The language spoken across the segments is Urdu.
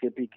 KPK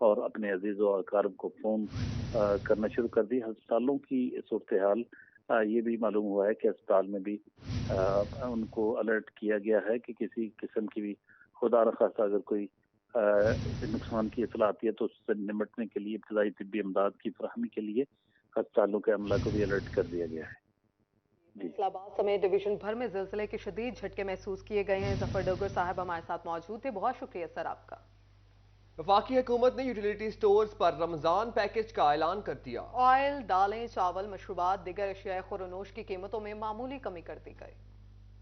اور اپنے عزیز و اقارب کو فون کرنا شروع کر دی۔ ہسپتالوں کی صورتحال یہ بھی معلوم ہوا ہے کہ اسپتال میں بھی ان کو الرٹ کیا گیا ہے کہ کسی قسم کی بھی خدا نخواستہ اگر کوئی نقصان کی اطلاع آتی ہے تو اس سے نمٹنے کے لیے ابتدائی طبی امداد کی فراہمی کے لیے ہسپتالوں کے عملہ کو بھی الرٹ کر دیا گیا ہے۔ فیصل آباد سمیت ڈویژن بھر میں زلزلے کے شدید جھٹکے محسوس کیے گئے ہیں۔ ظفر ڈوگر صاحب ہمارے ساتھ موجود تھے، بہت شکریہ سر آپ کا۔ وفاقی حکومت نے یوٹیلیٹی سٹورز پر رمضان پیکج کا اعلان کر دیا۔ آئل، دالیں، چاول، مشروبات، دیگر اشیاء خورونوش کی قیمتوں میں معمولی کمی کر دی گئی۔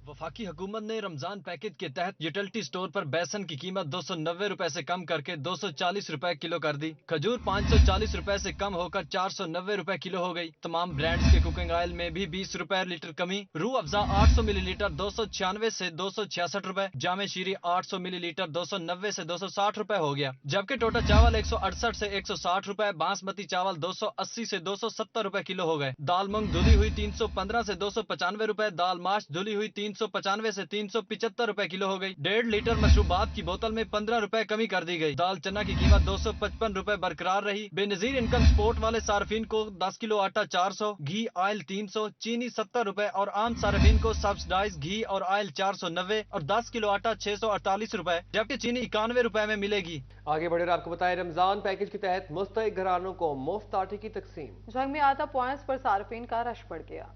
وفاقی حکومت نے رمضان پیکج کے تحت یوٹیلٹی سٹور پر بیسن کی قیمت 290 روپے سے کم کر کے 240 روپے کلو کر دی۔ کھجور 540 روپے سے کم ہو کر 490 روپے کلو ہو گئی۔ تمام برانڈز کے کوکنگ آئل میں بھی 20 روپے لیٹر کمی۔ روح افزا 800 ملی لیٹر 296 سے 266 روپے، جامع شیریں 800 ملی لیٹر 290 سے 260 روپے ہو گیا، جبکہ ٹوٹا چاول 168 سے 160 روپے، باسمتی چاول 280 سے 270 روپے کلو ہو گئے۔ دال مونگ دھلی ہوئی 315 سے 295 روپے، دال ماش دھلی ہوئی 395 سے 375 روپے کلو ہو گئی۔ 1.5 لیٹر مشروبات کی بوتل میں 15 روپے کمی کر دی گئی۔ دال چنا کی قیمت 255 روپے برقرار رہی۔ بے نظیر انکم سپورٹ والے صارفین کو 10 کلو آٹا 400، گھی آئل 300، چینی 70 روپے اور عام صارفین کو سبسڈائز گھی اور آئل 490 اور 10 کلو آٹا 648 روپے، جبکہ چینی 91 روپے میں ملے گی۔ آگے بڑھے اور آپ کو بتائیں، رمضان پیکج کے تحت مستحق گھرانوں کو مفت آٹے کی تقسیم۔ جنگ میں آٹا پوائنٹس پر صارفین کا رش بڑھ گیا۔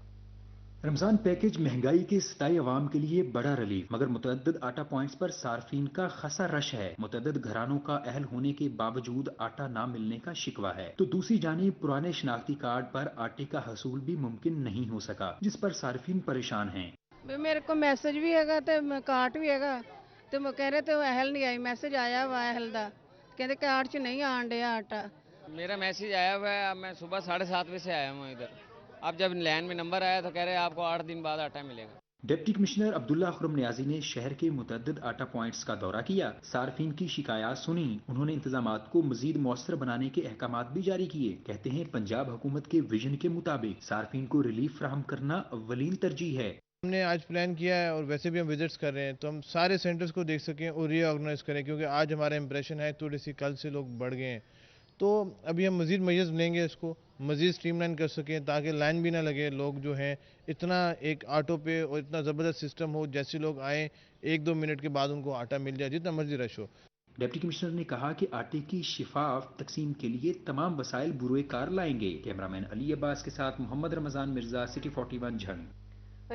رمضان پیکج مہنگائی کے ستائی عوام کے لیے بڑا ریلیف، مگر متعدد آٹا پوائنٹس پر صارفین کا خاصا رش ہے۔ متعدد گھرانوں کا اہل ہونے کے باوجود آٹا نہ ملنے کا شکوہ ہے، تو دوسری جانب پرانے شناختی کارڈ پر آٹے کا حصول بھی ممکن نہیں ہو سکا، جس پر صارفین پریشان ہیں۔ میرے کو میسج بھی ہے گا تے کارڈ بھی ہے گا تے میں کہہ رہے تے اہل نہیں آئی، میسج آیا ہوا اہل دا کہتے کارڈ چ نہیں آن ڈیا آٹا۔ میرا میسج آیا ہوا ہے، میں صبح 7:30 بجے سے آیا ہوں ادھر۔ اب جب لین میں نمبر آیا تو کہہ رہے آپ کو 8 دن بعد آٹا ملے گا۔ ڈپٹی کمشنر عبداللہ خرم نیازی نے شہر کے متعدد آٹا پوائنٹس کا دورہ کیا، صارفین کی شکایات سنی۔ انہوں نے انتظامات کو مزید مؤثر بنانے کے احکامات بھی جاری کیے۔ کہتے ہیں پنجاب حکومت کے ویژن کے مطابق صارفین کو ریلیف فراہم کرنا اولین ترجیح ہے۔ ہم نے آج پلان کیا ہے اور ویسے بھی ہم وزٹس کر رہے ہیں تو ہم سارے سینٹرز کو دیکھ سکیں اور ری آرگنائز کریں، کیونکہ آج ہمارا امپریشن ہے تھوڑی سی کل سے لوگ بڑھ گئے ہیں، تو ابھی ہم مزید میئرز لیں گے، اس کو مزید سٹریم لائن کر سکیں تاکہ لائن بھی نہ لگے۔ لوگ جو ہیں اتنا ایک آٹو پہ اور اتنا زبردست سسٹم ہو، جیسے لوگ آئیں 1-2 منٹ کے بعد ان کو آٹا مل جائے جتنا مرضی رش ہو۔ ڈپٹی کمشنر نے کہا کہ آٹے کی شفاف تقسیم کے لیے تمام وسائل بروئے کار لائیں گے۔ کیمرامین علی عباس کے ساتھ محمد رمضان مرزا، سٹی 41 جھنگ۔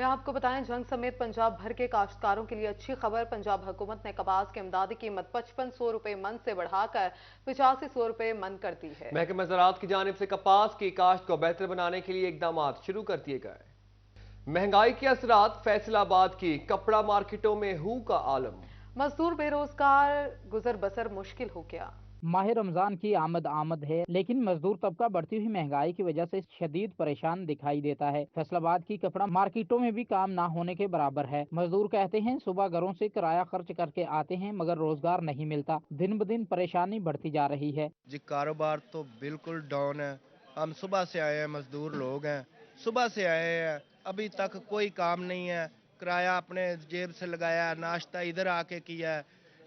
آپ کو بتائیں، جنگ سمیت پنجاب بھر کے کاشتکاروں کے لیے اچھی خبر، پنجاب حکومت نے کپاس کی امدادی قیمت 5500 روپے من سے بڑھا کر 8500 روپے من کر دی ہے۔ محکمہ زراعت کی جانب سے کپاس کی کاشت کو بہتر بنانے کے لیے اقدامات شروع کر دیے گئے۔ مہنگائی کے اثرات، فیصل آباد کی کپڑا مارکیٹوں میں ہو کا عالم۔ مزدور بے روزگار، گزر بسر مشکل ہو گیا۔ ماہ رمضان کی آمد ہے، لیکن مزدور طبقہ بڑھتی ہوئی مہنگائی کی وجہ سے شدید پریشان دکھائی دیتا ہے۔ فیصل آباد کی کپڑا مارکیٹوں میں بھی کام نہ ہونے کے برابر ہے۔ مزدور کہتے ہیں صبح گھروں سے کرایہ خرچ کر کے آتے ہیں مگر روزگار نہیں ملتا، دن بدن پریشانی بڑھتی جا رہی ہے۔ جی کاروبار تو بالکل ڈاؤن ہے، ہم صبح سے آئے ہیں، مزدور لوگ ہیں، صبح سے آئے ہیں، ابھی تک کوئی کام نہیں ہے، کرایہ اپنے جیب سے لگایا، ناشتہ ادھر آ کے کیا ہے،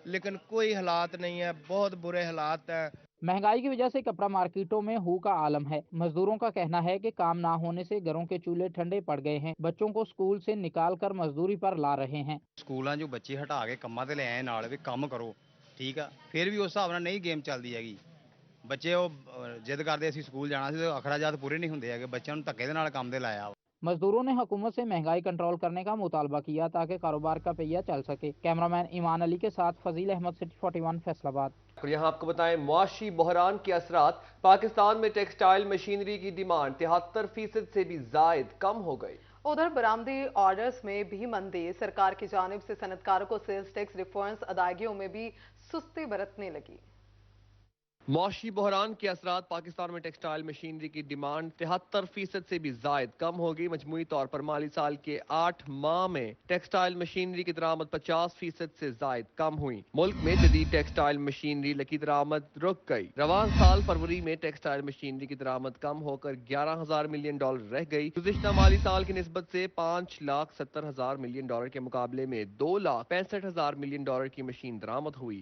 لیکن کوئی حالات نہیں ہے، بہت برے حالات ہیں۔ مہنگائی کی وجہ سے کپڑا مارکیٹوں میں ہو کا عالم ہے۔ مزدوروں کا کہنا ہے کہ کام نہ ہونے سے گھروں کے چولہے ٹھنڈے پڑ گئے ہیں، بچوں کو سکول سے نکال کر مزدوری پر لا رہے ہیں۔ سکولاں جو بچے ہٹا کے کماں تے لے آئے نال بھی کام کرو، ٹھیک ہے، پھر بھی اس حساب نال نہیں گیم چلدی ہے گی۔ بچے وہ جد کرتے اسی سکول جانا سی، اخراجات پورے نہیں ہوندے ہے، بچوں نوں دھکے دے نال کام تے لایا۔ مزدوروں نے حکومت سے مہنگائی کنٹرول کرنے کا مطالبہ کیا تاکہ کاروبار کا پہیہ چل سکے۔ کیمرامین ایمان علی کے ساتھ فضیل احمد، سٹی 41 فیصل آباد۔ اور یہاں آپ کو بتائیں، معاشی بحران کے اثرات، پاکستان میں ٹیکسٹائل مشینری کی ڈیمانڈ 73% سے بھی زائد کم ہو گئی۔ ادھر برآمدی آرڈرز میں بھی مندی، سرکار کی جانب سے صنعتکاروں کو سیلز ٹیکس ریفنڈز ادائیگیوں میں بھی سستی برتنے لگی۔ معاشی بحران کے اثرات، پاکستان میں ٹیکسٹائل مشینری کی ڈیمانڈ 73% سے بھی زائد کم ہو گئی۔ مجموعی طور پر مالی سال کے 8 ماہ میں ٹیکسٹائل مشینری کی درآمد 50% سے زائد کم ہوئی۔ ملک میں جدید ٹیکسٹائل مشینری کی درآمد رک گئی۔ رواں سال فروری میں ٹیکسٹائل مشینری کی درآمد کم ہو کر $11,000 ملین رہ گئی۔ گزشتہ مالی سال کی نسبت سے $5,70,000 ملین کے مقابلے میں $2,65,000 ملین کی مشین درآمد ہوئی۔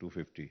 250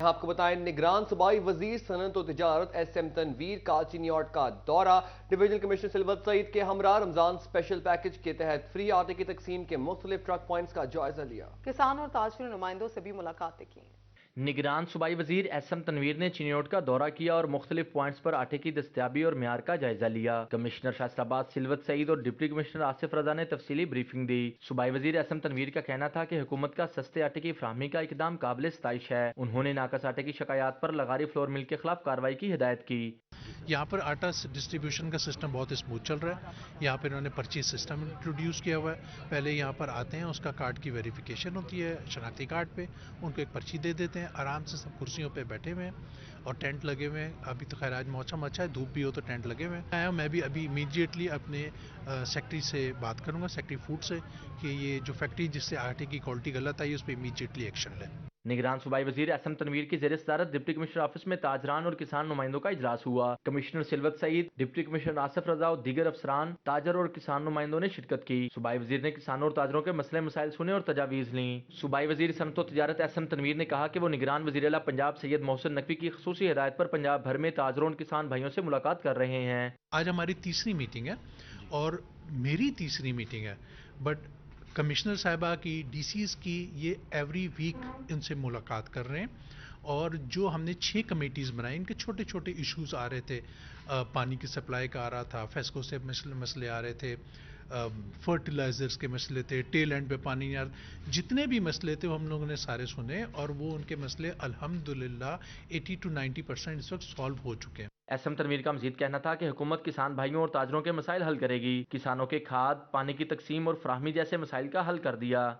آپ کو بتائیں نگران صوبائی وزیر صنعت و تجارت ایس ایم تنویر کا چنیوٹ کا دورہ، ڈویژنل کمشنر سلوت سعید کے ہمراہ رمضان اسپیشل پیکج کے تحت فری آٹے کی تقسیم کے مختلف ٹرک پوائنٹس کا جائزہ لیا۔ کسان اور تاجر نمائندوں سے بھی ملاقاتیں کی۔ نگران صوبائی وزیر ایس ایم تنویر نے چنیوٹ کا دورہ کیا اور مختلف پوائنٹس پر آٹے کی دستیابی اور معیار کا جائزہ لیا۔ کمشنر شائستہ آباد سلوت سعید اور ڈپٹی کمشنر آصف رضا نے تفصیلی بریفنگ دی۔ صوبائی وزیر ایس ایم تنویر کا کہنا تھا کہ حکومت کا سستے آٹے کی فراہمی کا اقدام قابل ستائش ہے۔ انہوں نے ناقص آٹے کی شکایات پر لغاری فلور مل کے خلاف کارروائی کی ہدایت کی۔ یہاں پر آٹا ڈسٹریبیوشن کا سسٹم بہت اسموتھ چل رہا ہے۔ یہاں پر انہوں نے پرچیز سسٹم انٹروڈیوس کیا ہوا ہے۔ پہلے یہاں پر آتے ہیں، اس کا کارڈ کی ویریفیکیشن ہوتی ہے شناختی کارڈ پہ، ان کو ایک پرچی دے دیتے ہیں، آرام سے سب کرسیوں پہ بیٹھے ہوئے ہیں اور ٹینٹ لگے ہوئے ہیں۔ ابھی تو خیر آج موسم اچھا ہے، دھوپ بھی ہو تو ٹینٹ لگے ہوئے ہیں۔ میں بھی ابھی امیڈیٹلی اپنے سیکٹری سے بات کروں گا، سیکٹری فوڈ سے، کہ یہ جو فیکٹری جس سے آٹے کی کوالٹی غلط آئی اس پہ امیڈیٹلی ایکشن لیں۔ نگران صوبائی وزیر ایس ایم تنویر کی زیر صدارت ڈپٹی کمشنر آفس میں تاجران اور کسان نمائندوں کا اجلاس ہوا۔ کمشنر سلوت سعید، ڈپٹی کمشنر آصف رضا اور دیگر افسران، تاجر اور کسان نمائندوں نے شرکت کی۔ صوبائی وزیر نے کسانوں اور تاجروں کے مسئلے مسائل سنے اور تجاویز لیں۔ صوبائی وزیر صنعت و تجارت ایس ایم تنویر نے کہا کہ وہ نگران وزیر اعلیٰ پنجاب سید محسن نقوی کی خصوصی ہدایت پر پنجاب بھر میں تاجروں اور کسان بھائیوں سے ملاقات کر رہے ہیں۔ آج ہماری تیسری میٹنگ ہے اور میری تیسری میٹنگ ہے، بٹ کمشنر صاحبہ کی ڈی سیز کی یہ ایوری ویک ان سے ملاقات کر رہے ہیں، اور جو ہم نے 6 کمیٹیز بنائی، ان کے چھوٹے چھوٹے ایشوز آ رہے تھے، پانی کی سپلائی کا آ رہا تھا، فیسکو سے مسئلے آ رہے تھے، فرٹیلائزرز کے مسئلے تھے، ٹیل اینڈ پہ پانی نہیں آ رہا، جتنے بھی مسئلے تھے وہ ہم لوگوں نے سارے سنے، اور وہ ان کے مسئلے الحمدللہ 80 to 90% اس وقت سالو ہو چکے ہیں۔ ایس ایم تنویر کا مزید کہنا تھا کہ حکومت کسان بھائیوں اور تاجروں کے مسائل حل کرے گی۔ کسانوں کے کھاد، پانی کی تقسیم اور فراہمی جیسے مسائل کا حل کر دیا۔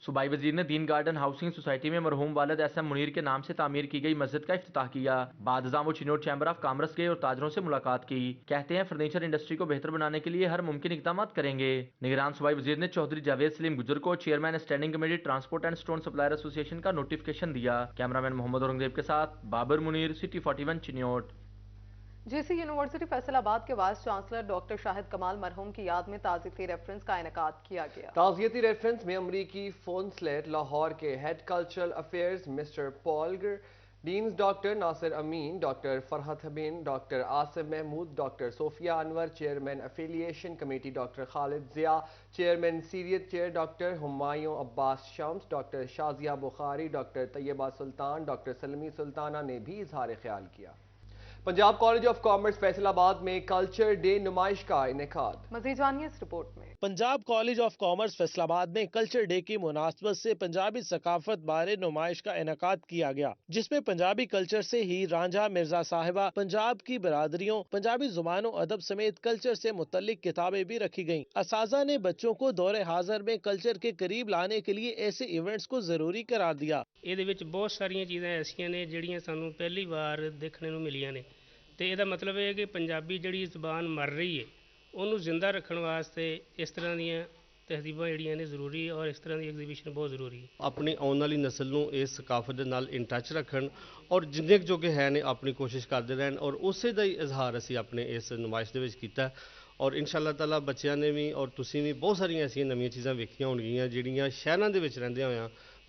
صوبائی وزیر نے دین گارڈن ہاؤسنگ سوسائٹی میں مرحوم والد ایس ایم منیر کے نام سے تعمیر کی گئی مسجد کا افتتاح کیا۔ بعد ازاں وہ چنیوٹ چیمبر آف کامرس گئے اور تاجروں سے ملاقات کی۔ کہتے ہیں فرنیچر انڈسٹری کو بہتر بنانے کے لیے ہر ممکن اقدامات کریں گے۔ نگران صوبائی وزیر نے چودھری جاوید سلیم گجر کو chairman standing committee transport and stone supplier ایسوسی ایشن کا نوٹیفکیشن دیا۔ کیمرامین محمد اورنگزیب کے ساتھ بابر منیر، سٹی 41 چنیوٹ۔ جی سی یونیورسٹی فیصل آباد کے وائس چانسلر ڈاکٹر شاہد کمال مرحوم کی یاد میں تعزیتی ریفرنس کا انعقاد کیا گیا۔ تعزیتی ریفرنس میں امریکی فونسلیٹ لاہور کے head cultural affairs mister Paul گر، deans doctor Nasir Amin, doctor Farhat Habeen, doctor Asif Mahmood, doctor Sofia Anwar, chairman affiliation committee doctor Khalid Zia, chairman سیریت chair doctor Humayun Abbas Shams, doctor Shazia Bukhari, doctor Tayyaba Sultan, doctor Salma Sultana نے بھی اظہار خیال کیا۔ Punjab college of commerce Faisalabad میں کلچر ڈے نمائش کا انعقاد۔ مزید جانیے اس رپورٹ میں۔ Punjab college of commerce Faisalabad میں کلچر ڈے کی مناسبت سے پنجابی ثقافت بارے نمائش کا انعقاد کیا گیا، جس میں پنجابی کلچر سے ہی رانجھا مرزا صاحبہ، پنجاب کی برادریوں، پنجابی زبان و ادب سمیت کلچر سے متعلق کتابیں بھی رکھی گئیں۔ اساتذہ نے بچوں کو دور حاضر میں کلچر کے قریب لانے کے لیے ایسے ایونٹس کو ضروری قرار دیا۔ ਇਹਦੇ ਵਿੱਚ ਬਹੁਤ ਸਾਰੀਆਂ ਚੀਜ਼ਾਂ ਐਸੀਆਂ ਨੇ ਜਿਹੜੀਆਂ ਸਾਨੂੰ ਪਹਿਲੀ ਵਾਰ ਦੇਖਣ ਨੂੰ ਮਿਲੀਆਂ ਨੇ, ਤੇ ਇਹਦਾ ਮਤਲਬ ਇਹ ਹੈ ਕਿ ਪੰਜਾਬੀ ਜਿਹੜੀ ਜ਼ੁਬਾਨ ਮਰ ਰਹੀ ਹੈ ਉਹਨੂੰ ਜ਼ਿੰਦਾ ਰੱਖਣ ਵਾਸਤੇ ਇਸ ਤਰ੍ਹਾਂ ਦੀਆਂ ਤਹਿਜ਼ੀਬਾਂ ਜਿਹੜੀਆਂ ਨੇ ਜ਼ਰੂਰੀ ਹੈ, ਔਰ ਇਸ ਤਰ੍ਹਾਂ ਦੀ ਐਗਜ਼ੀਬਿਸ਼ਨ ਬਹੁਤ ਜ਼ਰੂਰੀ ਹੈ। ਆਪਣੀ ਆਉਣ ਵਾਲੀ ਨਸਲ ਨੂੰ ਇਸ ਸਕਾਫਤ ਦੇ ਨਾਲ ਇਨ ਟੱਚ ਰੱਖਣ ਔਰ ਜਿੰਨੇ ਕੁ ਜੋਗੇ ਹੈ ਨੇ ਆਪਣੀ ਕੋਸ਼ਿਸ਼ ਕਰਦੇ ਰਹਿਣ, ਔਰ ਉਸੇ ਦਾ ਹੀ ਇਜ਼ਹਾਰ ਅਸੀਂ ਆਪਣੇ ਇਸ ਨੁਮਾਇਸ਼ ਦੇ ਵਿੱਚ ਕੀਤਾ। ਔਰ ਇਨਸ਼ਾਅੱਲਾ ਤਾਲਾ ਬੱਚਿਆਂ ਨੇ ਵੀ ਔਰ ਤੁਸੀਂ ਵੀ ਬਹੁਤ ਸਾਰੀਆਂ ਐਸੀਆਂ ਨਵੀਆਂ ਚੀਜ਼ਾਂ ਵੇਖੀਆਂ ਹੋਣਗੀਆਂ ਜਿਹੜੀਆਂ ਸ਼ਹਿਰਾਂ ਦੇ ਵਿੱਚ ਰਹਿੰਦਿਆਂ ਹੋਇਆਂ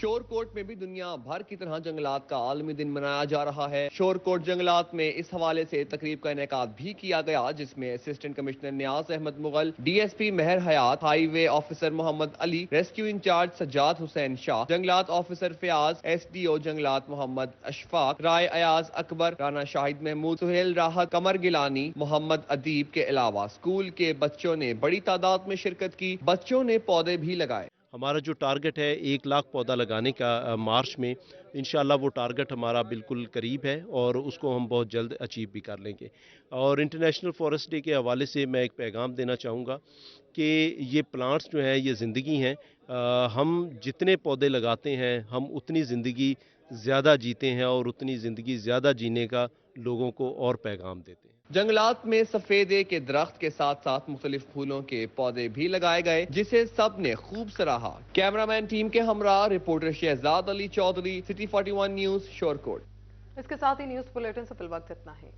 شورکوٹ میں بھی دنیا بھر کی طرح جنگلات کا عالمی دن منایا جا رہا ہے۔ شورکوٹ جنگلات میں اس حوالے سے تقریب کا انعقاد بھی کیا گیا، جس میں assistant commissioner Niaz Ahmed Mughal, D S P Mehr Hayat, highway officer Muhammad Ali, rescue incharge Sajjad Hussain Shah, جنگلات officer Fayyaz, S D O جنگلات محمد اشفاق، رائے ایاز اکبر، رانا شاہد محمود، سہیل راحت، قمر گیلانی، محمد ادیب کے علاوہ اسکول کے بچوں نے بڑی تعداد میں شرکت کی۔ بچوں نے پودے بھی لگائے۔ ہمارا جو ٹارگٹ ہے 1 لاکھ پودا لگانے کا مارچ میں، انشاءاللہ وہ ٹارگٹ ہمارا بالکل قریب ہے اور اس کو ہم بہت جلد اچیو بھی کر لیں گے۔ اور انٹرنیشنل فارسٹ ڈے کے حوالے سے میں ایک پیغام دینا چاہوں گا کہ یہ پلانٹس جو ہیں یہ زندگی ہیں، ہم جتنے پودے لگاتے ہیں ہم اتنی زندگی زیادہ جیتے ہیں اور اتنی زندگی زیادہ جینے کا لوگوں کو اور پیغام دیتے ہیں۔ جنگلات میں سفیدے کے درخت کے ساتھ ساتھ مختلف پھولوں کے پودے بھی لگائے گئے، جسے سب نے خوب سراہا۔ کیمرامین ٹیم کے ہمراہ رپورٹر شہزاد علی چودھری، سٹی 41 نیوز، شورکوٹ۔ اس کے ساتھ ہی نیوز بلیٹن سے فی الوقت اتنا ہے۔